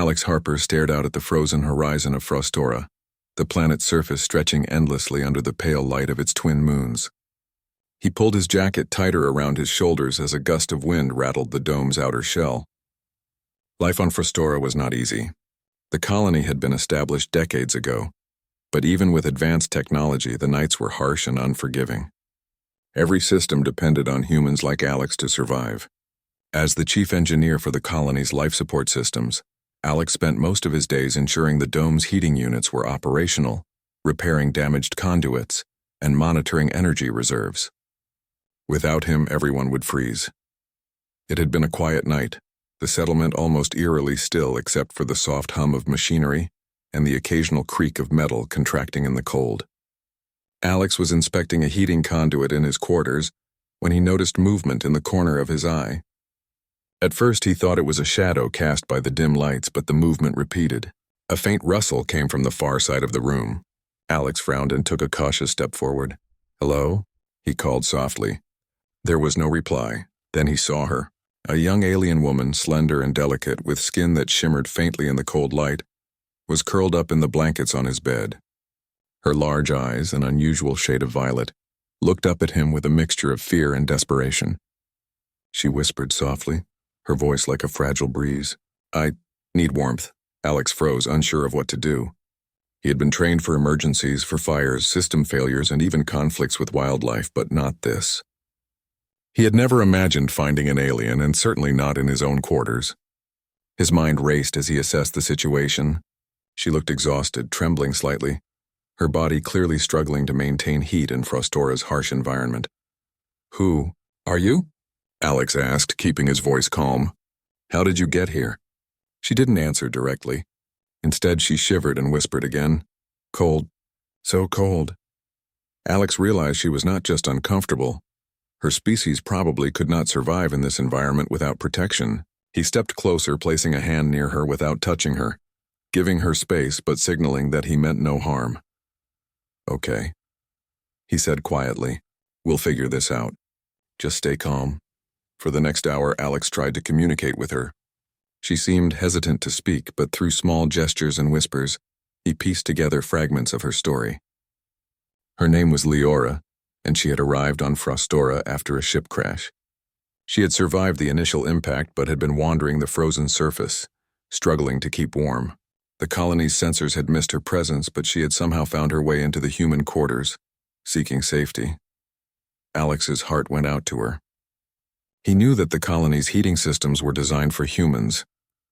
Alex Harper stared out at the frozen horizon of Frostora, the planet's surface stretching endlessly under the pale light of its twin moons. He pulled his jacket tighter around his shoulders as a gust of wind rattled the dome's outer shell. Life on Frostora was not easy. The colony had been established decades ago, but even with advanced technology, the nights were harsh and unforgiving. Every system depended on humans like Alex to survive. As the chief engineer for the colony's life support systems, Alex spent most of his days ensuring the dome's heating units were operational, repairing damaged conduits, and monitoring energy reserves. Without him, everyone would freeze. It had been a quiet night, the settlement almost eerily still except for the soft hum of machinery and the occasional creak of metal contracting in the cold. Alex was inspecting a heating conduit in his quarters when he noticed movement in the corner of his eye. At first he thought it was a shadow cast by the dim lights, but the movement repeated. A faint rustle came from the far side of the room. Alex frowned and took a cautious step forward. "Hello?" he called softly. There was no reply. Then he saw her. A young alien woman, slender and delicate, with skin that shimmered faintly in the cold light, was curled up in the blankets on his bed. Her large eyes, an unusual shade of violet, looked up at him with a mixture of fear and desperation. She whispered softly, her voice like a fragile breeze. "I need warmth." Alex froze, unsure of what to do. He had been trained for emergencies, for fires, system failures, and even conflicts with wildlife, but not this. He had never imagined finding an alien, and certainly not in his own quarters. His mind raced as he assessed the situation. She looked exhausted, trembling slightly, her body clearly struggling to maintain heat in Frostora's harsh environment. "Who are you?" Alex asked, keeping his voice calm. "How did you get here?" She didn't answer directly. Instead, she shivered and whispered again. "Cold. So cold." Alex realized she was not just uncomfortable. Her species probably could not survive in this environment without protection. He stepped closer, placing a hand near her without touching her, giving her space but signaling that he meant no harm. "Okay," he said quietly. "We'll figure this out. Just stay calm." For the next hour, Alex tried to communicate with her. She seemed hesitant to speak, but through small gestures and whispers, he pieced together fragments of her story. Her name was Leora, and she had arrived on Frostora after a ship crash. She had survived the initial impact but had been wandering the frozen surface, struggling to keep warm. The colony's sensors had missed her presence, but she had somehow found her way into the human quarters, seeking safety. Alex's heart went out to her. He knew that the colony's heating systems were designed for humans,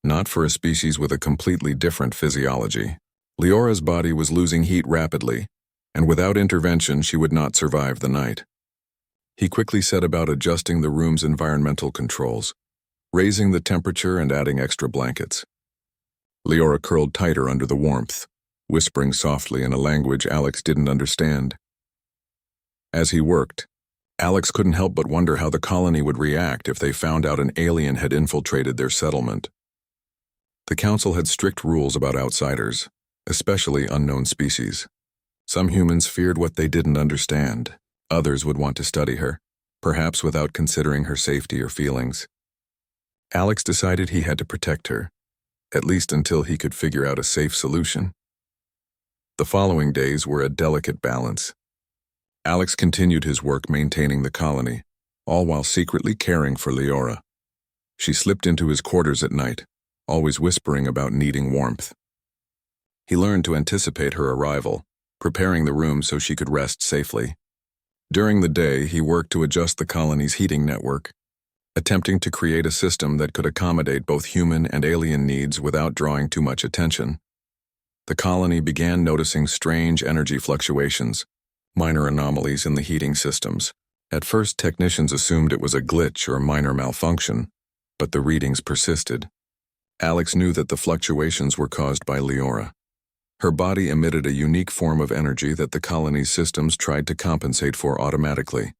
not for a species with a completely different physiology. Leora's body was losing heat rapidly, and without intervention she would not survive the night. He quickly set about adjusting the room's environmental controls, raising the temperature and adding extra blankets. Leora curled tighter under the warmth, whispering softly in a language Alex didn't understand. As he worked, Alex couldn't help but wonder how the colony would react if they found out an alien had infiltrated their settlement. The council had strict rules about outsiders, especially unknown species. Some humans feared what they didn't understand. Others would want to study her, perhaps without considering her safety or feelings. Alex decided he had to protect her, at least until he could figure out a safe solution. The following days were a delicate balance. Alex continued his work maintaining the colony, all while secretly caring for Leora. She slipped into his quarters at night, always whispering about needing warmth. He learned to anticipate her arrival, preparing the room so she could rest safely. During the day, he worked to adjust the colony's heating network, attempting to create a system that could accommodate both human and alien needs without drawing too much attention. The colony began noticing strange energy fluctuations, minor anomalies in the heating systems. At first, technicians assumed it was a glitch or minor malfunction, but the readings persisted. Alex knew that the fluctuations were caused by Leora. Her body emitted a unique form of energy that the colony's systems tried to compensate for automatically.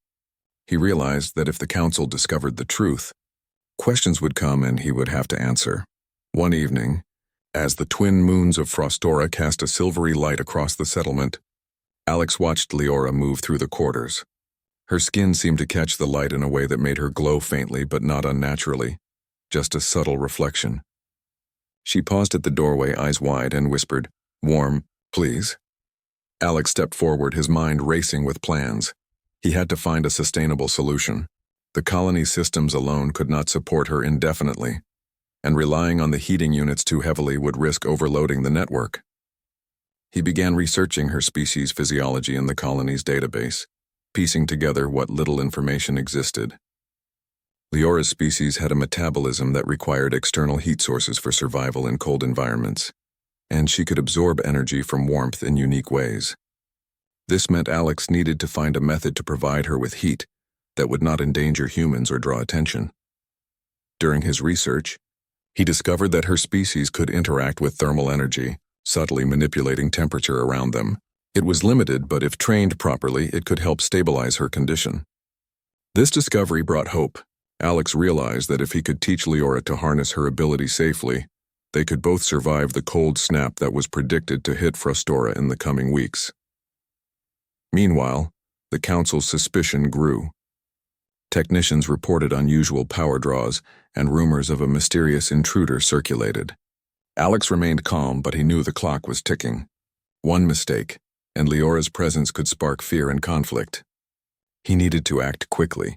He realized that if the council discovered the truth, questions would come and he would have to answer. One evening, as the twin moons of Frostora cast a silvery light across the settlement, Alex watched Leora move through the quarters. Her skin seemed to catch the light in a way that made her glow faintly but not unnaturally, just a subtle reflection. She paused at the doorway, eyes wide, and whispered, "Warm, please." Alex stepped forward, his mind racing with plans. He had to find a sustainable solution. The colony's systems alone could not support her indefinitely, and relying on the heating units too heavily would risk overloading the network. He began researching her species' physiology in the colony's database, piecing together what little information existed. Leora's species had a metabolism that required external heat sources for survival in cold environments, and she could absorb energy from warmth in unique ways. This meant Alex needed to find a method to provide her with heat that would not endanger humans or draw attention. During his research, he discovered that her species could interact with thermal energy, subtly manipulating temperature around them. It was limited, but if trained properly, it could help stabilize her condition. This discovery brought hope. Alex realized that if he could teach Leora to harness her ability safely, they could both survive the cold snap that was predicted to hit Frostora in the coming weeks. Meanwhile, the Council's suspicion grew. Technicians reported unusual power draws, and rumors of a mysterious intruder circulated. Alex remained calm, but he knew the clock was ticking. One mistake, and Leora's presence could spark fear and conflict. He needed to act quickly.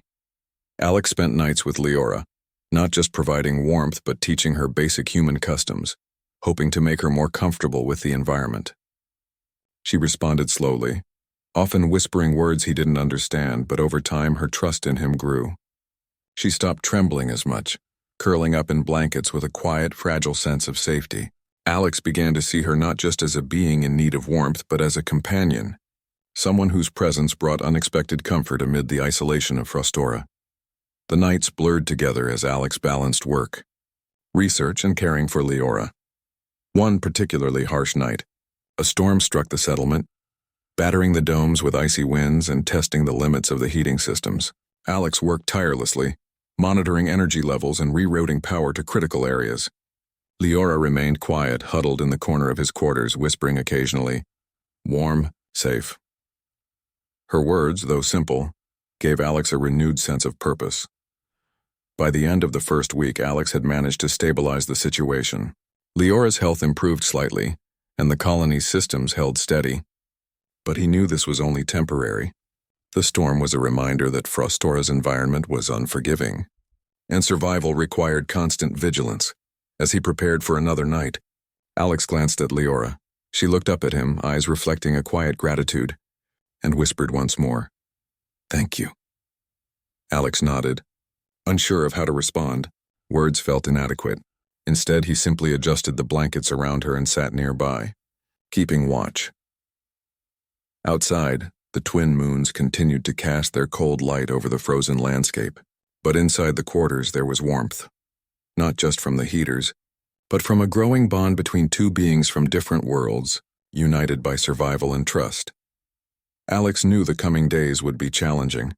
Alex spent nights with Leora, not just providing warmth but teaching her basic human customs, hoping to make her more comfortable with the environment. She responded slowly, often whispering words he didn't understand, but over time her trust in him grew. She stopped trembling as much, curling up in blankets with a quiet, fragile sense of safety. Alex began to see her not just as a being in need of warmth, but as a companion, someone whose presence brought unexpected comfort amid the isolation of Frostora. The nights blurred together as Alex balanced work, research, and caring for Leora. One particularly harsh night, a storm struck the settlement, battering the domes with icy winds and testing the limits of the heating systems. Alex worked tirelessly, monitoring energy levels and rerouting power to critical areas. Leora remained quiet, huddled in the corner of his quarters, whispering occasionally, "Warm, safe." Her words, though simple, gave Alex a renewed sense of purpose. By the end of the first week, Alex had managed to stabilize the situation. Leora's health improved slightly, and the colony's systems held steady. But he knew this was only temporary. The storm was a reminder that Frostora's environment was unforgiving, and survival required constant vigilance. As he prepared for another night, Alex glanced at Leora. She looked up at him, eyes reflecting a quiet gratitude, and whispered once more, "Thank you." Alex nodded, unsure of how to respond. Words felt inadequate. Instead, he simply adjusted the blankets around her and sat nearby, keeping watch. Outside, the twin moons continued to cast their cold light over the frozen landscape, but inside the quarters there was warmth. Not just from the heaters, but from a growing bond between two beings from different worlds, united by survival and trust. Alex knew the coming days would be challenging.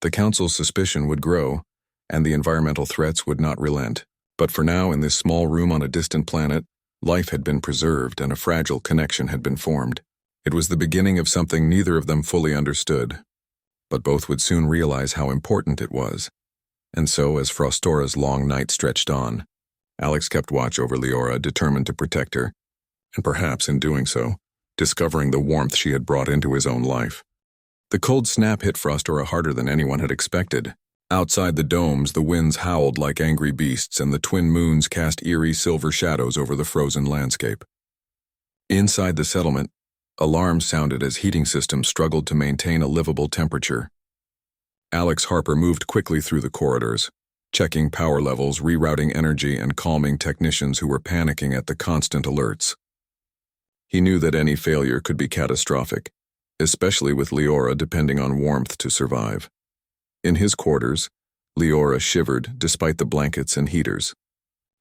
The Council's suspicion would grow, and the environmental threats would not relent. But for now, in this small room on a distant planet, life had been preserved and a fragile connection had been formed. It was the beginning of something neither of them fully understood, but both would soon realize how important it was. And so, as Frostora's long night stretched on, Alex kept watch over Leora, determined to protect her, and perhaps in doing so, discovering the warmth she had brought into his own life. The cold snap hit Frostora harder than anyone had expected. Outside the domes, the winds howled like angry beasts, and the twin moons cast eerie silver shadows over the frozen landscape. Inside the settlement, alarms sounded as heating systems struggled to maintain a livable temperature. Alex Harper moved quickly through the corridors, checking power levels, rerouting energy, and calming technicians who were panicking at the constant alerts. He knew that any failure could be catastrophic, especially with Leora depending on warmth to survive. In his quarters, Leora shivered despite the blankets and heaters.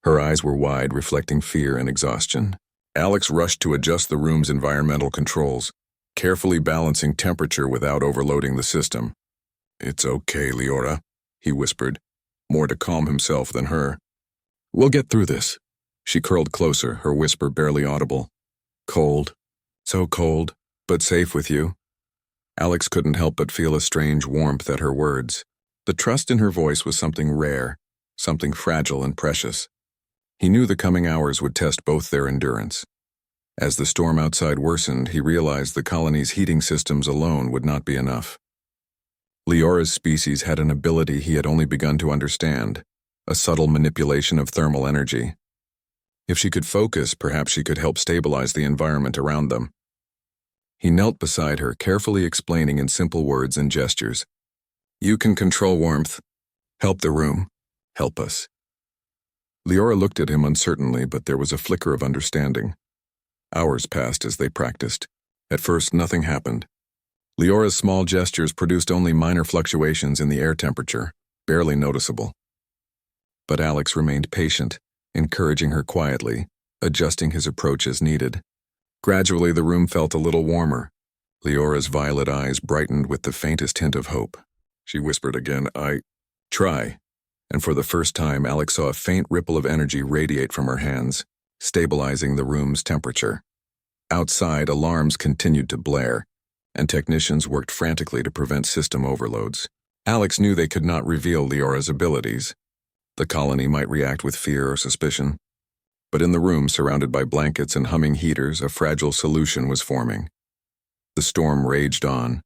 Her eyes were wide, reflecting fear and exhaustion. Alex rushed to adjust the room's environmental controls, carefully balancing temperature without overloading the system. "It's okay, Leora," he whispered, more to calm himself than her. "We'll get through this." She curled closer, her whisper barely audible. "Cold. So cold, but safe with you." Alex couldn't help but feel a strange warmth at her words. The trust in her voice was something rare, something fragile and precious. He knew the coming hours would test both their endurance. As the storm outside worsened, he realized the colony's heating systems alone would not be enough. Leora's species had an ability he had only begun to understand, a subtle manipulation of thermal energy. If she could focus, perhaps she could help stabilize the environment around them. He knelt beside her, carefully explaining in simple words and gestures. "You can control warmth. Help the room. Help us." Leora looked at him uncertainly, but there was a flicker of understanding. Hours passed as they practiced. At first, nothing happened. Leora's small gestures produced only minor fluctuations in the air temperature, barely noticeable. But Alex remained patient, encouraging her quietly, adjusting his approach as needed. Gradually, the room felt a little warmer. Leora's violet eyes brightened with the faintest hint of hope. She whispered again, "Try." And for the first time, Alex saw a faint ripple of energy radiate from her hands, stabilizing the room's temperature. Outside, alarms continued to blare, and technicians worked frantically to prevent system overloads. Alex knew they could not reveal Leora's abilities. The colony might react with fear or suspicion. But in the room, surrounded by blankets and humming heaters, a fragile solution was forming. The storm raged on,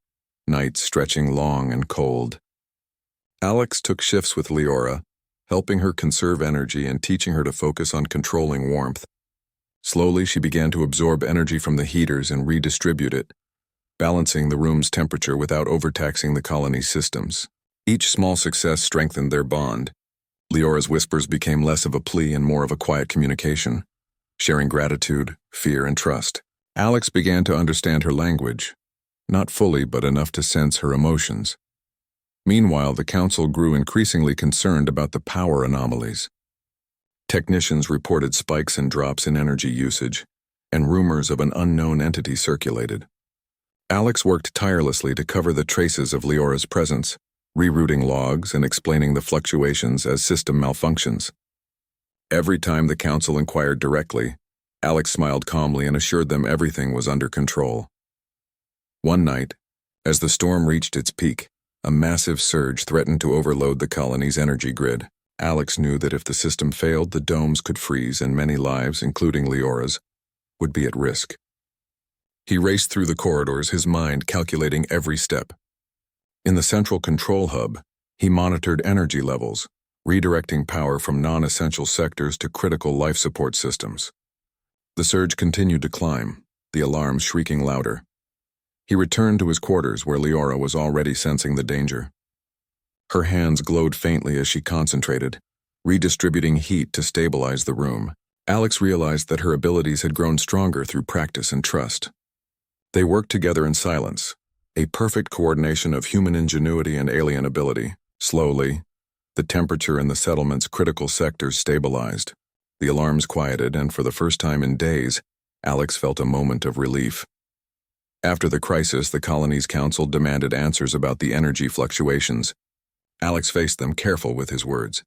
nights stretching long and cold. Alex took shifts with Leora, helping her conserve energy and teaching her to focus on controlling warmth. Slowly, she began to absorb energy from the heaters and redistribute it, balancing the room's temperature without overtaxing the colony's systems. Each small success strengthened their bond. Leora's whispers became less of a plea and more of a quiet communication, sharing gratitude, fear, and trust. Alex began to understand her language, not fully but enough to sense her emotions. Meanwhile, the council grew increasingly concerned about the power anomalies. Technicians reported spikes and drops in energy usage, and rumors of an unknown entity circulated. Alex worked tirelessly to cover the traces of Leora's presence, rerouting logs and explaining the fluctuations as system malfunctions. Every time the council inquired directly, Alex smiled calmly and assured them everything was under control. One night, as the storm reached its peak, a massive surge threatened to overload the colony's energy grid. Alex knew that if the system failed, the domes could freeze and many lives, including Leora's, would be at risk. He raced through the corridors, his mind calculating every step. In the central control hub, he monitored energy levels, redirecting power from non-essential sectors to critical life support systems. The surge continued to climb, the alarms shrieking louder. He returned to his quarters where Leora was already sensing the danger. Her hands glowed faintly as she concentrated, redistributing heat to stabilize the room. Alex realized that her abilities had grown stronger through practice and trust. They worked together in silence, a perfect coordination of human ingenuity and alien ability. Slowly, the temperature in the settlement's critical sectors stabilized. The alarms quieted, and for the first time in days, Alex felt a moment of relief. After the crisis, the colony's council demanded answers about the energy fluctuations. Alex faced them, careful with his words.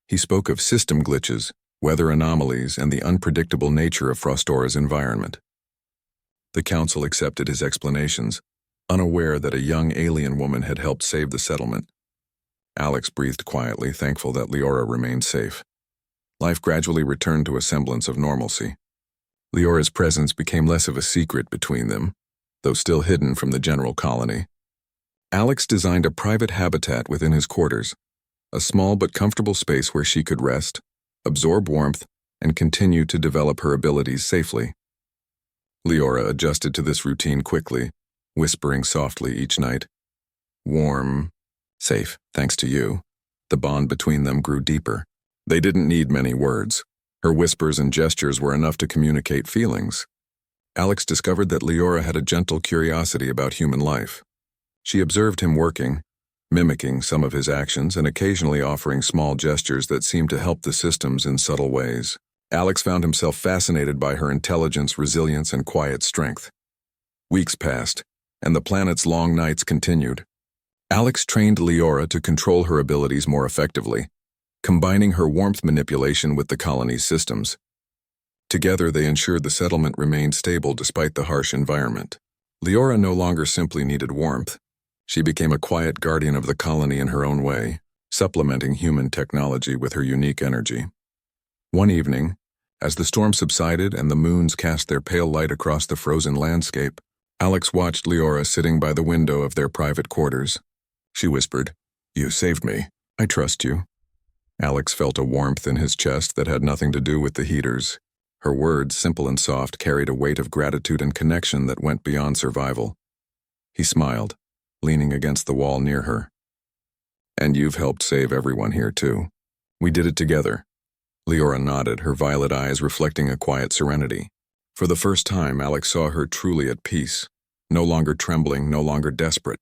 He spoke of system glitches, weather anomalies, and the unpredictable nature of Frostora's environment. The council accepted his explanations, unaware that a young alien woman had helped save the settlement. Alex breathed quietly, thankful that Leora remained safe. Life gradually returned to a semblance of normalcy. Leora's presence became less of a secret between them, though still hidden from the general colony. Alex designed a private habitat within his quarters, a small but comfortable space where she could rest, absorb warmth, and continue to develop her abilities safely. Leora adjusted to this routine quickly, whispering softly each night, "Warm, safe, thanks to you." The bond between them grew deeper. They didn't need many words. Her whispers and gestures were enough to communicate feelings. Alex discovered that Leora had a gentle curiosity about human life. She observed him working, mimicking some of his actions and occasionally offering small gestures that seemed to help the systems in subtle ways. Alex found himself fascinated by her intelligence, resilience, and quiet strength. Weeks passed, and the planet's long nights continued. Alex trained Leora to control her abilities more effectively, combining her warmth manipulation with the colony's systems. Together, they ensured the settlement remained stable despite the harsh environment. Leora no longer simply needed warmth. She became a quiet guardian of the colony in her own way, supplementing human technology with her unique energy. One evening, as the storm subsided and the moons cast their pale light across the frozen landscape, Alex watched Leora sitting by the window of their private quarters. She whispered, "You saved me. I trust you." Alex felt a warmth in his chest that had nothing to do with the heaters. Her words, simple and soft, carried a weight of gratitude and connection that went beyond survival. He smiled, leaning against the wall near her. "And you've helped save everyone here, too. We did it together." Leora nodded, her violet eyes reflecting a quiet serenity. For the first time, Alex saw her truly at peace, no longer trembling, no longer desperate.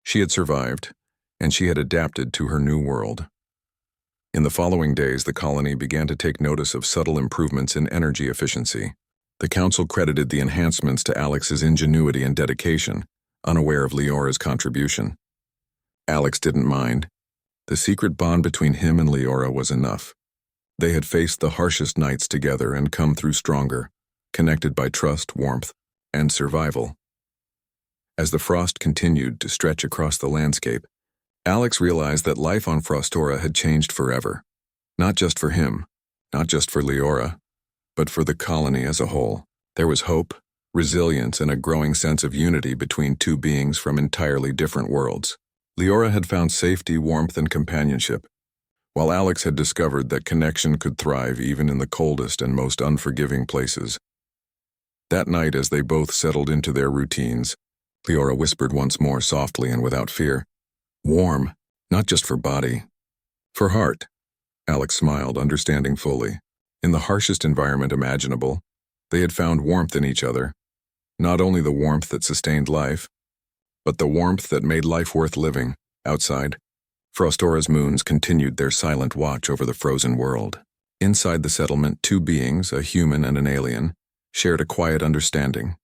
She had survived, and she had adapted to her new world. In the following days, the colony began to take notice of subtle improvements in energy efficiency. The council credited the enhancements to Alex's ingenuity and dedication, unaware of Leora's contribution. Alex didn't mind. The secret bond between him and Leora was enough. They had faced the harshest nights together and come through stronger, connected by trust, warmth, and survival. As the frost continued to stretch across the landscape, Alex realized that life on Frostora had changed forever. Not just for him, not just for Leora, but for the colony as a whole. There was hope, resilience, and a growing sense of unity between two beings from entirely different worlds. Leora had found safety, warmth, and companionship, while Alex had discovered that connection could thrive even in the coldest and most unforgiving places. That night, as they both settled into their routines, Leora whispered once more softly and without fear, "Warm, not just for body, for heart." Alex smiled, understanding fully. In the harshest environment imaginable, they had found warmth in each other, not only the warmth that sustained life, but the warmth that made life worth living. Outside, Frostora's moons continued their silent watch over the frozen world. Inside the settlement, two beings, a human and an alien, shared a quiet understanding,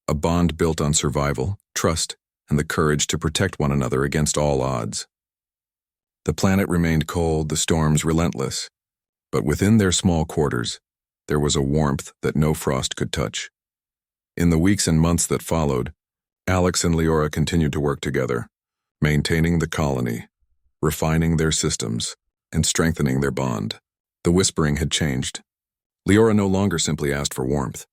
a bond built on survival, trust, and the courage to protect one another against all odds. The planet remained cold, the storms relentless, but within their small quarters, there was a warmth that no frost could touch. In the weeks and months that followed, Alex and Leora continued to work together, maintaining the colony, refining their systems, and strengthening their bond. The whispering had changed. Leora no longer simply asked for warmth.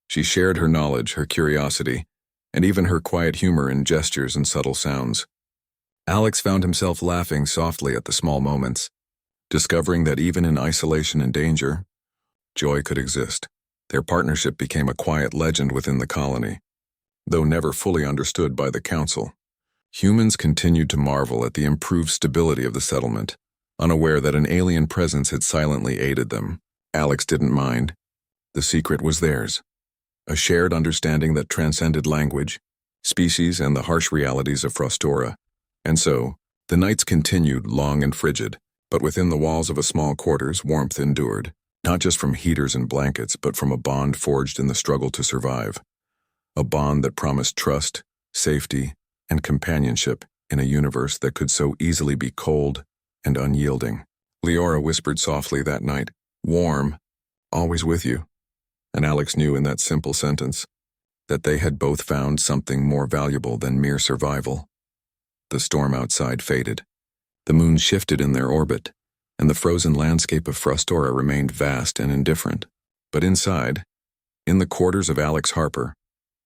She shared her knowledge, her curiosity, and even her quiet humor in gestures and subtle sounds. Alex found himself laughing softly at the small moments, discovering that even in isolation and danger, joy could exist. Their partnership became a quiet legend within the colony. Though never fully understood by the council, humans continued to marvel at the improved stability of the settlement, unaware that an alien presence had silently aided them. Alex didn't mind. The secret was theirs. A shared understanding that transcended language, species, and the harsh realities of Frostora. And so, the nights continued, long and frigid, but within the walls of a small quarters, warmth endured, not just from heaters and blankets, but from a bond forged in the struggle to survive. A bond that promised trust, safety, and companionship in a universe that could so easily be cold and unyielding. Leora whispered softly that night, "Warm, always with you." And Alex knew in that simple sentence that they had both found something more valuable than mere survival. The storm outside faded. The moons shifted in their orbit, and the frozen landscape of Frostora remained vast and indifferent. But inside, in the quarters of Alex Harper,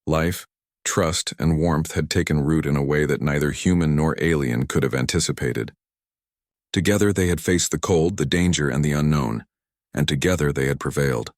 life, trust, and warmth had taken root in a way that neither human nor alien could have anticipated. Together they had faced the cold, the danger, and the unknown, and together they had prevailed.